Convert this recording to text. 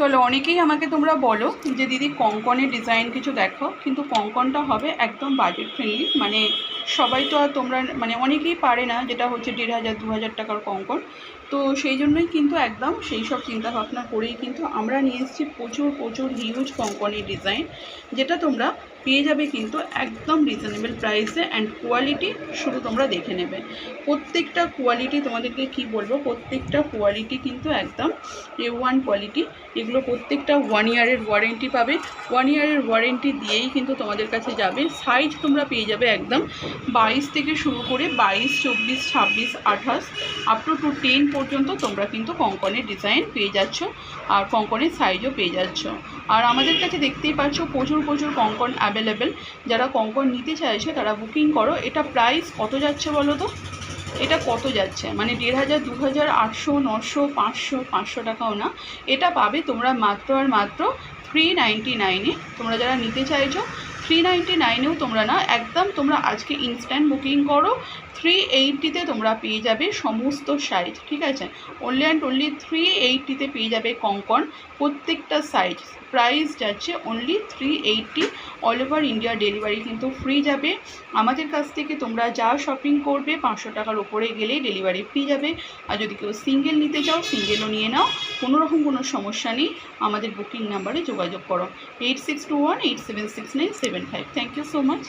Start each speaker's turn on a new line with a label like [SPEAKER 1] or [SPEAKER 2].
[SPEAKER 1] চলো, অনেকেই আমাকে তোমরা বলো যে দিদি কঙ্কনের ডিজাইন কিছু দেখো, কিন্তু কঙ্কনটা হবে একদম বাজেট ফ্রেন্ডলি। মানে সবাই তো আর তোমরা মানে অনেকেই পারে না, যেটা হচ্ছে 1500-2000 টাকার কঙ্কন। তো সেই জন্যই কিন্তু একদম সেই সব চিন্তাভাবনা করেই কিন্তু আমরা নিয়ে এসেছি প্রচুর প্রচুর হিউজ কঙ্কনের ডিজাইন, যেটা তোমরা পেয়ে যাবে কিন্তু একদম রিজনেবল প্রাইসে। অ্যান্ড কোয়ালিটি শুধু তোমরা দেখে নেবে, প্রত্যেকটা কোয়ালিটি তোমাদেরকে কি বলবো, প্রত্যেকটা কোয়ালিটি কিন্তু একদম A1 কোয়ালিটি। এগুলো প্রত্যেকটা 1 ইয়ারের ওয়ারেন্টি পাবে, 1 ইয়ারের ওয়ারেন্টি দিয়েই কিন্তু তোমাদের কাছে যাবে। সাইজ তোমরা পেয়ে যাবে একদম 22 থেকে শুরু করে 22, 24, 26, 28 আপ টু 10 পর্যন্ত তোমরা কিন্তু কঙ্কনের ডিজাইন পেয়ে যাচ্ছ, আর কঙ্কনের সাইজও পেয়ে যাচ্ছ। আর আমাদের কাছে দেখতেই পাচ্ছ প্রচুর প্রচুর কঙ্কন অ্যাভেলেবেল। যারা কঙ্কন নিতে চাইছে তারা বুকিং করো। এটা প্রাইস কত যাচ্ছে বলো তো? এটা কত যাচ্ছে মানে 1500, 2000, 800, 900, 500, 500 টাকাও না। এটা পাবে তোমরা মাত্র আর মাত্র 399-এ। তোমরা যারা নিতে চাইছো 399-এও তোমরা না, একদম তোমরা আজকে ইনস্ট্যান্ট বুকিং করো। 380-তে তোমরা পেয়ে যাবে সমস্ত সাইজ, ঠিক আছে? অনলি অ্যান্ড অনলি 380-তে পেয়ে যাবে কঙ্কন প্রত্যেকটা সাইজ। প্রাইস যাচ্ছে only 380। All over India delivery কিন্তু ফ্রি যাবে। আমাদের কাছ থেকে তোমরা যা শপিং করবে 500 টাকার ওপরে গেলেই ডেলিভারি ফ্রি যাবে। আর যদি কেউ সিঙ্গেল নিতে চাও সিঙ্গেলও নিয়ে নাও, কোনো রকম কোনো সমস্যা নেই। আমাদের বুকিং নাম্বারে যোগাযোগ করো 8621876975। Thank you so much.